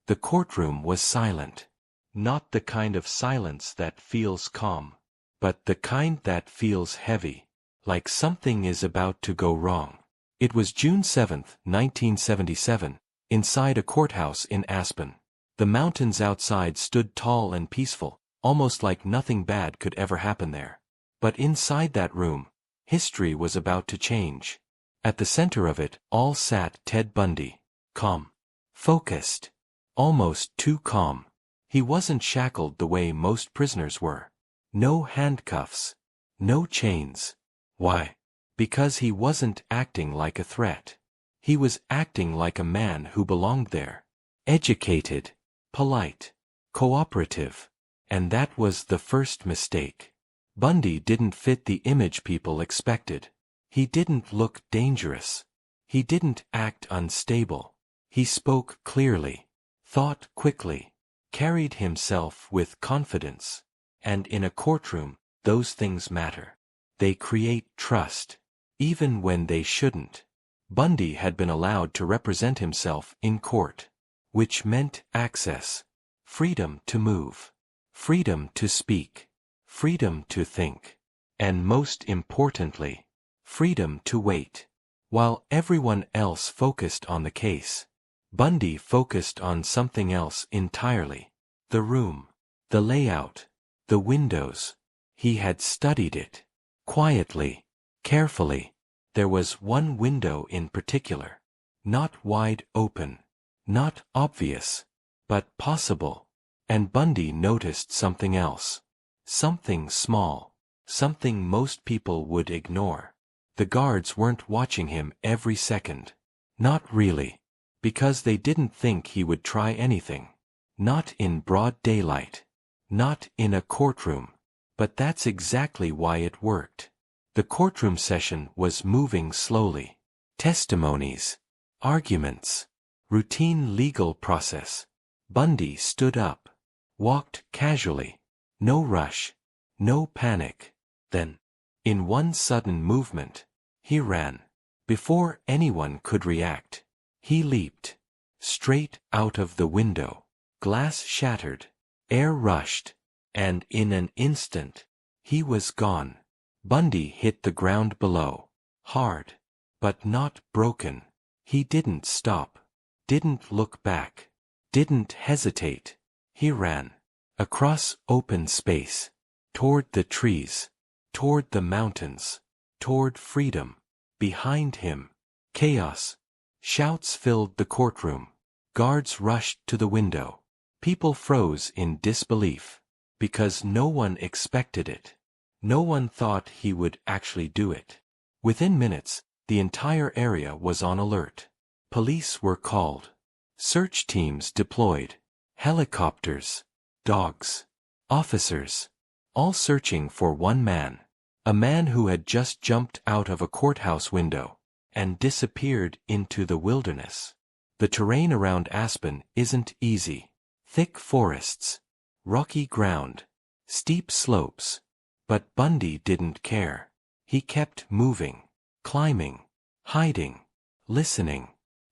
The courtroom was silent. Not the kind of silence that feels calm, but the kind that feels heavy, like something is about to go wrong. It was June 7, 1977, inside a courthouse in Aspen. The mountains outside stood tall and peaceful, almost like nothing bad could ever happen there. But inside that room, history was about to change. At the center of it all sat Ted Bundy, calm, focused, almost too calm. He wasn't shackled the way most prisoners were. No handcuffs, no chains. Why? Because he wasn't acting like a threat. He was acting like a man who belonged there. Educated, polite, cooperative. And that was the first mistake. Bundy didn't fit the image people expected. He didn't look dangerous. He didn't act unstable. He spoke clearly, thought quickly, carried himself with confidence. And in a courtroom, those things matter. They create trust, even when they shouldn't. Bundy had been allowed to represent himself in court, which meant access, freedom to move, freedom to speak, freedom to think, and most importantly, freedom to wait. While everyone else focused on the case, Bundy focused on something else entirely. The room, the layout, the windows. He had studied it. Quietly, carefully. There was one window in particular. Not wide open. Not obvious. But possible. And Bundy noticed something else. Something small. Something most people would ignore. The guards weren't watching him every second. Not really. Because they didn't think he would try anything. Not in broad daylight. Not in a courtroom. But that's exactly why it worked. The courtroom session was moving slowly. Testimonies. Arguments. Routine legal process. Bundy stood up. Walked casually. No rush. No panic. Then, in one sudden movement, he ran. Before anyone could react, he leaped. Straight out of the window. Glass shattered. Air rushed. And in an instant, he was gone. Bundy hit the ground below. Hard. But not broken. He didn't stop. Didn't look back. Didn't hesitate. He ran. Across open space. Toward the trees. Toward the mountains. Toward freedom. Behind him. Chaos. Shouts filled the courtroom. Guards rushed to the window. People froze in disbelief. Because no one expected it. No one thought he would actually do it. Within minutes, the entire area was on alert. Police were called. Search teams deployed. Helicopters. Dogs. Officers. All searching for one man. A man who had just jumped out of a courthouse window and disappeared into the wilderness. The terrain around Aspen isn't easy. Thick forests. Rocky ground. Steep slopes. But Bundy didn't care. He kept moving. Climbing. Hiding. Listening.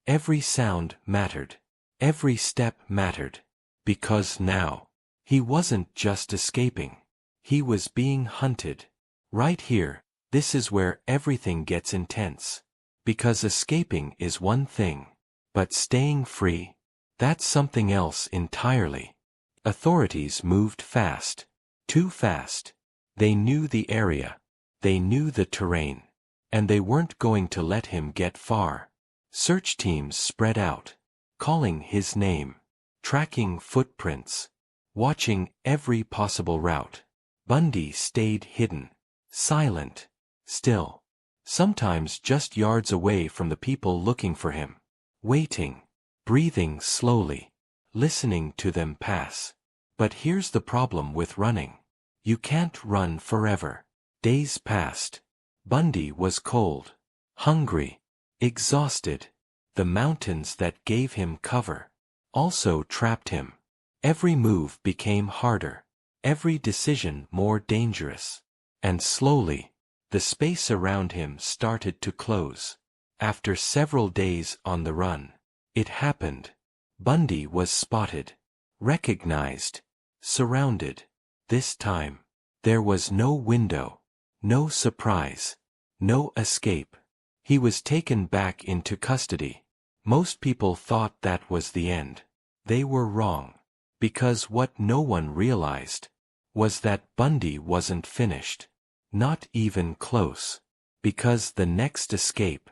Every sound mattered. Every step mattered. Because now, he wasn't just escaping. He was being hunted. Right here, this is where everything gets intense. Because escaping is one thing. But staying free, that's something else entirely. Authorities moved fast. Too fast. They knew the area. They knew the terrain. And they weren't going to let him get far. Search teams spread out. Calling his name. Tracking footprints. Watching every possible route. Bundy stayed hidden. Silent. Still. Sometimes just yards away from the people looking for him. Waiting. Breathing slowly. Listening to them pass. But here's the problem with running. You can't run forever. Days passed. Bundy was cold. Hungry. Exhausted. The mountains that gave him cover also trapped him. Every move became harder. Every decision more dangerous. And slowly, the space around him started to close. After several days on the run, it happened. Bundy was spotted, recognized, surrounded. This time, there was no window, no surprise, no escape. He was taken back into custody. Most people thought that was the end. They were wrong. Because what no one realized was that Bundy wasn't finished. Not even close. Because the next escape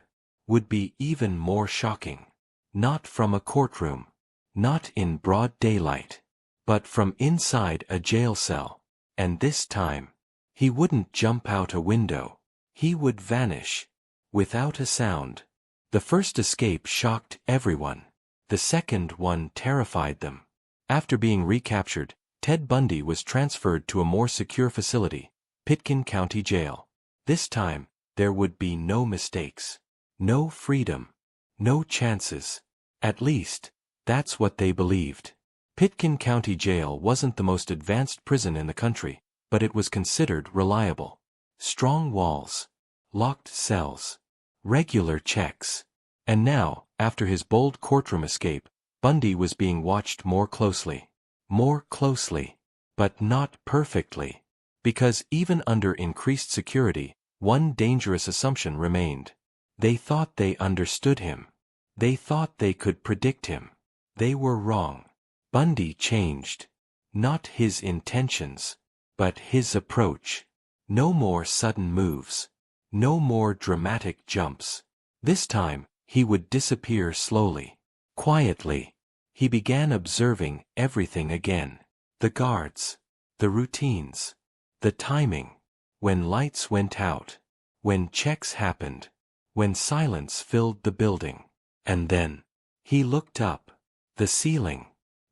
would be even more shocking. Not from a courtroom. Not in broad daylight. But from inside a jail cell. And this time, he wouldn't jump out a window. He would vanish. Without a sound. The first escape shocked everyone. The second one terrified them. After being recaptured, Ted Bundy was transferred to a more secure facility, Pitkin County Jail. This time, there would be no mistakes. No freedom. No chances. At least, that's what they believed. Pitkin County Jail wasn't the most advanced prison in the country, but it was considered reliable. Strong walls. Locked cells. Regular checks. And now, after his bold courtroom escape, Bundy was being watched more closely. More closely. But not perfectly. Because even under increased security, one dangerous assumption remained. They thought they understood him. They thought they could predict him. They were wrong. Bundy changed. Not his intentions, but his approach. No more sudden moves. No more dramatic jumps. This time, he would disappear slowly. Quietly. He began observing everything again. The guards. The routines. The timing. When lights went out. When checks happened. When silence filled the building. And then, he looked up. The ceiling.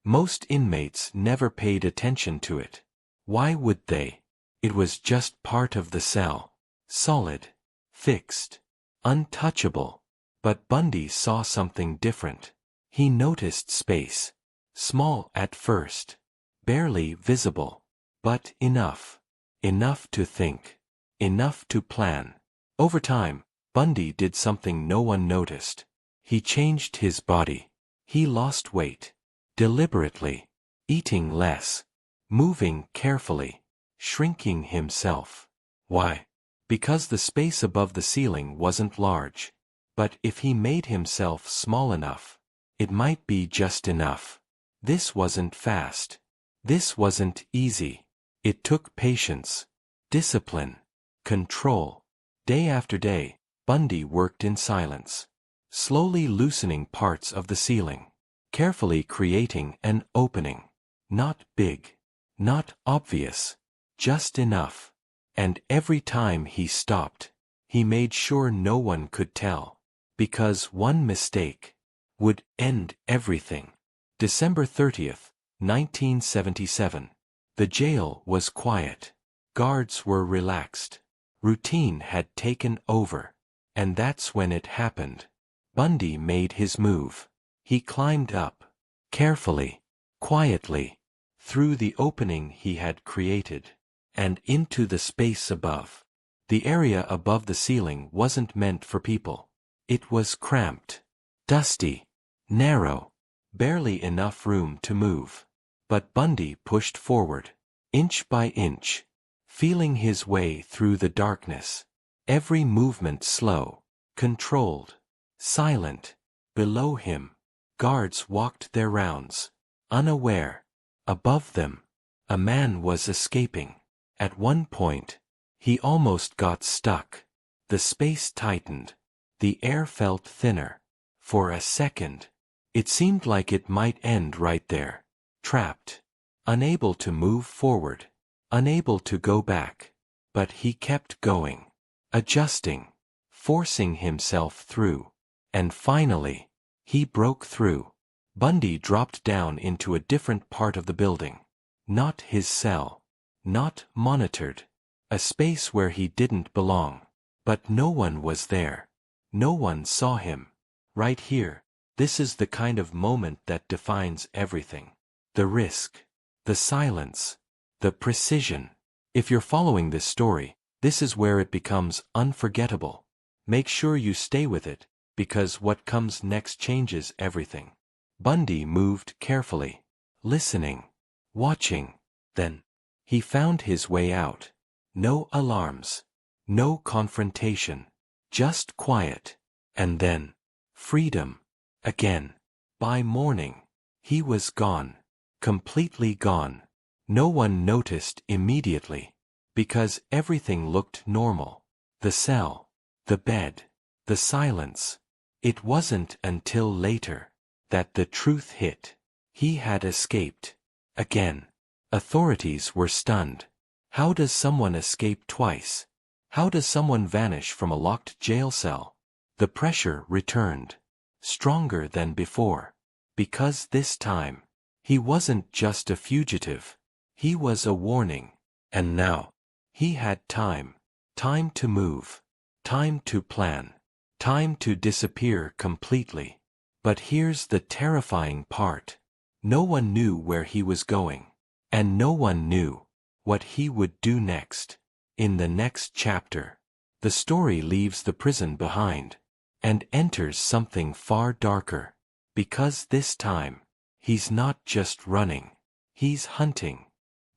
Most inmates never paid attention to it. Why would they? It was just part of the cell. Solid. Fixed. Untouchable. But Bundy saw something different. He noticed space. Small at first. Barely visible. But enough. Enough to think. Enough to plan. Over time, Bundy did something no one noticed. He changed his body. He lost weight. Deliberately. Eating less. Moving carefully. Shrinking himself. Why? Because the space above the ceiling wasn't large. But if he made himself small enough, it might be just enough. This wasn't fast. This wasn't easy. It took patience, discipline, control. Day after day, Bundy worked in silence, slowly loosening parts of the ceiling, carefully creating an opening. Not big, not obvious, just enough. And every time he stopped, he made sure no one could tell. Because one mistake would end everything. December 30th, 1977. The jail was quiet. Guards were relaxed. Routine had taken over. And that's when it happened. Bundy made his move. He climbed up. Carefully. Quietly. Through the opening he had created. And into the space above. The area above the ceiling wasn't meant for people. It was cramped. Dusty. Narrow. Barely enough room to move. But Bundy pushed forward. Inch by inch. Feeling his way through the darkness. Every movement slow. Controlled. Silent. Below him. Guards walked their rounds. Unaware. Above them. A man was escaping. At one point, he almost got stuck. The space tightened. The air felt thinner. For a second, it seemed like it might end right there. Trapped. Unable to move forward. Unable to go back. But he kept going. Adjusting. Forcing himself through. And finally, he broke through. Bundy dropped down into a different part of the building. Not his cell. Not monitored. A space where he didn't belong. But no one was there. No one saw him. Right here, this is the kind of moment that defines everything. The risk. The silence. The precision. If you're following this story, this is where it becomes unforgettable. Make sure you stay with it, because what comes next changes everything. Bundy moved carefully, listening, watching. Then, he found his way out. No alarms. No confrontation. Just quiet. And then, freedom. Again. By morning, he was gone. Completely gone. No one noticed immediately, because everything looked normal. The cell, the bed, the silence. It wasn't until later that the truth hit. He had escaped. Again. Authorities were stunned. How does someone escape twice? How does someone vanish from a locked jail cell? The pressure returned. Stronger than before. Because this time, he wasn't just a fugitive. He was a warning. And now, he had time. Time to move. Time to plan. Time to disappear completely. But here's the terrifying part. No one knew where he was going. And no one knew what he would do next. In the next chapter, the story leaves the prison behind and enters something far darker. Because this time, he's not just running. He's hunting.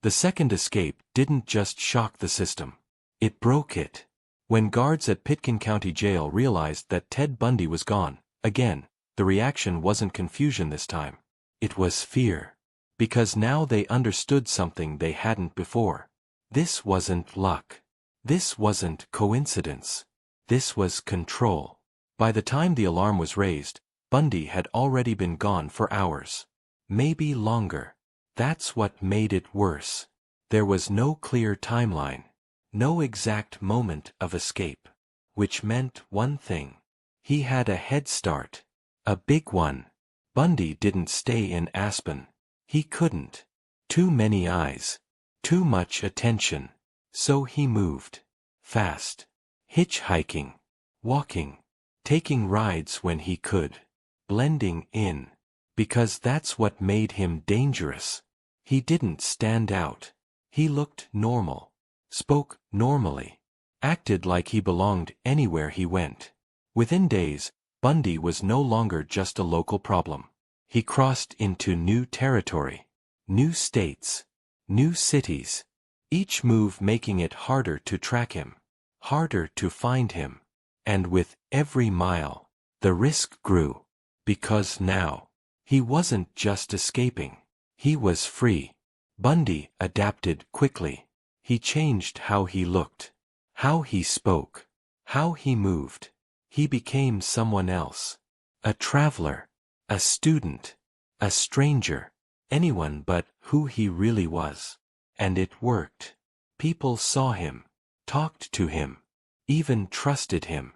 The second escape didn't just shock the system. It broke it. When guards at Pitkin County Jail realized that Ted Bundy was gone, again, the reaction wasn't confusion this time. It was fear. Because now they understood something they hadn't before. This wasn't luck. This wasn't coincidence. This was control. By the time the alarm was raised, Bundy had already been gone for hours. Maybe longer. That's what made it worse. There was no clear timeline. No exact moment of escape. Which meant one thing. He had a head start. A big one. Bundy didn't stay in Aspen. He couldn't. Too many eyes. Too much attention. So he moved. Fast. Hitchhiking. Walking. Taking rides when he could. Blending in. Because that's what made him dangerous. He didn't stand out. He looked normal. Spoke normally. Acted like he belonged anywhere he went. Within days, Bundy was no longer just a local problem. He crossed into new territory. New states. New cities. Each move making it harder to track him. Harder to find him. And with every mile, the risk grew. Because now, he wasn't just escaping. He was free. Bundy adapted quickly. He changed how he looked. How he spoke. How he moved. He became someone else. A traveler. A student. A stranger. Anyone but who he really was. And it worked. People saw him. Talked to him. Even trusted him.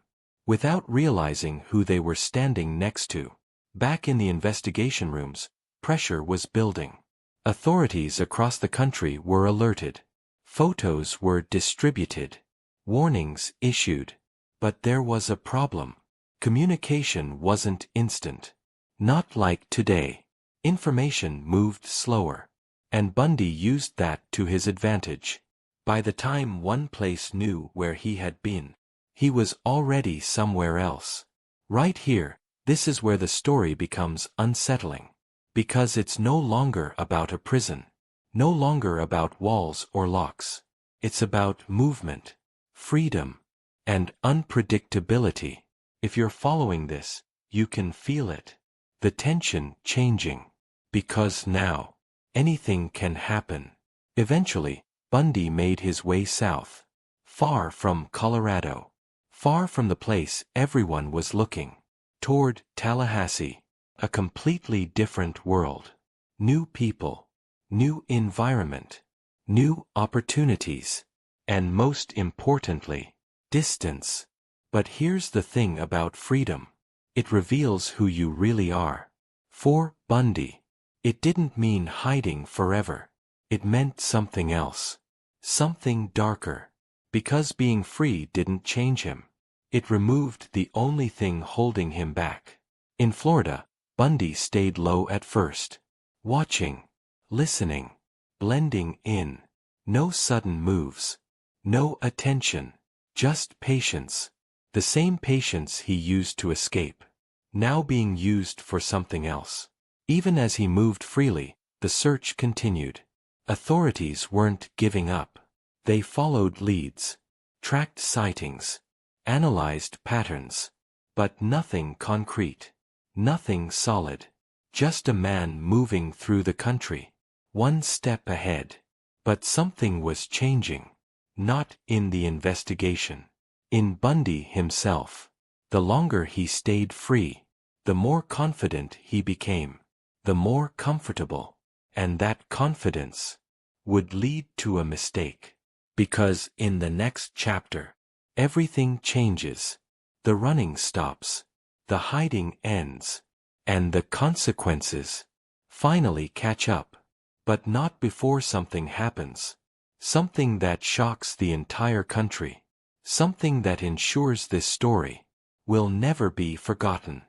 Without realizing who they were standing next to. Back in the investigation rooms, pressure was building. Authorities across the country were alerted. Photos were distributed. Warnings issued. But there was a problem. Communication wasn't instant. Not like today. Information moved slower. And Bundy used that to his advantage. By the time one place knew where he had been, he was already somewhere else. Right here, this is where the story becomes unsettling. Because it's no longer about a prison. No longer about walls or locks. It's about movement, freedom, and unpredictability. If you're following this, you can feel it. The tension changing. Because now, anything can happen. Eventually, Bundy made his way south. Far from Colorado. Far from the place everyone was looking. Toward Tallahassee. A completely different world. New people. New environment. New opportunities. And most importantly, distance. But here's the thing about freedom. It reveals who you really are. For Bundy, it didn't mean hiding forever. It meant something else. Something darker. Because being free didn't change him. It removed the only thing holding him back. In Florida, Bundy stayed low at first. Watching. Listening. Blending in. No sudden moves. No attention. Just patience. The same patience he used to escape. Now being used for something else. Even as he moved freely, the search continued. Authorities weren't giving up. They followed leads, tracked sightings, analyzed patterns. But nothing concrete. Nothing solid. Just a man moving through the country, one step ahead. But something was changing. Not in the investigation. In Bundy himself. The longer he stayed free, the more confident he became. The more comfortable. And that confidence would lead to a mistake. Because in the next chapter, everything changes. The running stops. The hiding ends. And the consequences finally catch up. But not before something happens. Something that shocks the entire country. Something that ensures this story will never be forgotten.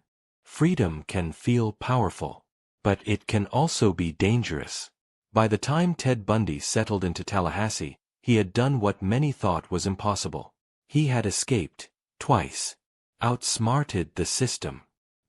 Freedom can feel powerful, but it can also be dangerous. By the time Ted Bundy settled into Tallahassee, he had done what many thought was impossible. He had escaped, twice, outsmarted the system,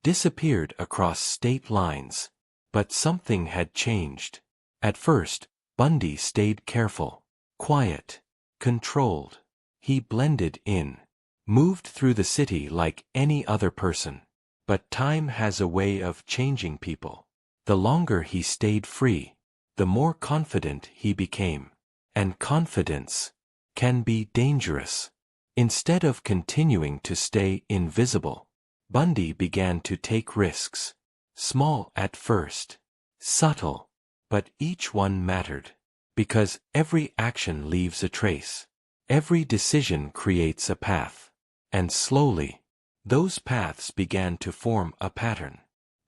disappeared across state lines. But something had changed. At first, Bundy stayed careful, quiet, controlled. He blended in, moved through the city like any other person. But time has a way of changing people. The longer he stayed free, the more confident he became. And confidence can be dangerous. Instead of continuing to stay invisible, Bundy began to take risks. Small at first, subtle, but each one mattered. Because every action leaves a trace. Every decision creates a path. And slowly, those paths began to form a pattern.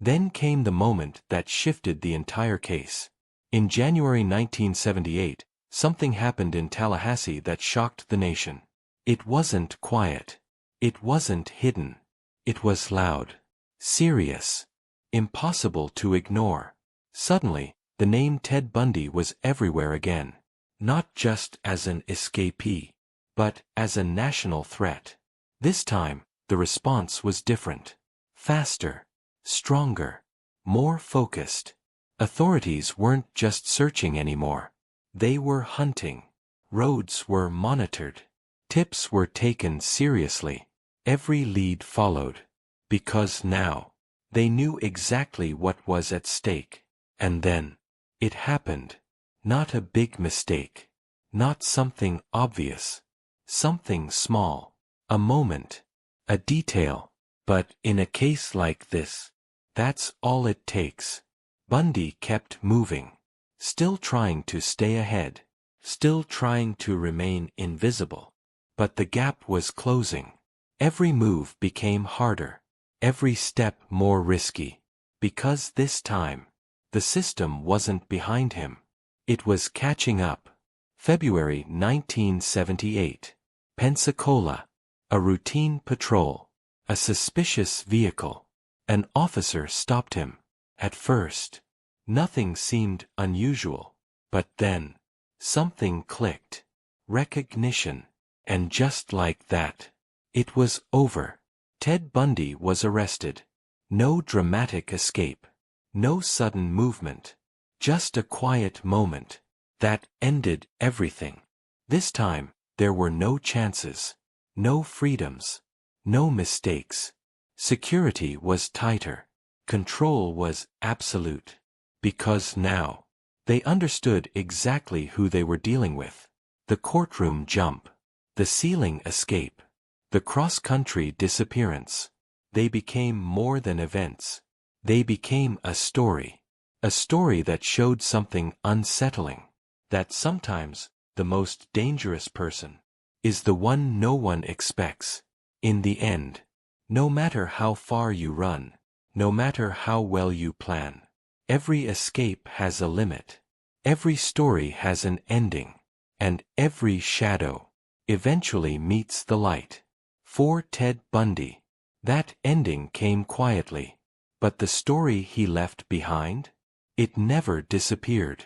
Then came the moment that shifted the entire case. In January 1978, something happened in Tallahassee that shocked the nation. It wasn't quiet. It wasn't hidden. It was loud, serious, impossible to ignore. Suddenly, the name Ted Bundy was everywhere again. Not just as an escapee, but as a national threat. This time, the response was different. Faster, stronger, more focused. Authorities weren't just searching anymore. They were hunting. Roads were monitored. Tips were taken seriously. Every lead followed. Because now, they knew exactly what was at stake. And then, it happened. Not a big mistake. Not something obvious. Something small. A moment. A detail. But in a case like this, that's all it takes. Bundy kept moving. Still trying to stay ahead. Still trying to remain invisible. But the gap was closing. Every move became harder. Every step more risky. Because this time, the system wasn't behind him. It was catching up. February 1978. Pensacola. A routine patrol. A suspicious vehicle. An officer stopped him. At first, nothing seemed unusual. But then, something clicked. Recognition. And just like that, it was over. Ted Bundy was arrested. No dramatic escape. No sudden movement. Just a quiet moment. That ended everything. This time, there were no chances. No freedoms. No mistakes. Security was tighter. Control was absolute. Because now, they understood exactly who they were dealing with. The courtroom jump. The ceiling escape. The cross-country disappearance. They became more than events. They became a story. A story that showed something unsettling. That sometimes, the most dangerous person is the one no one expects. In the end, no matter how far you run, no matter how well you plan, every escape has a limit. Every story has an ending. And every shadow eventually meets the light. For Ted Bundy, that ending came quietly. But the story he left behind? It never disappeared.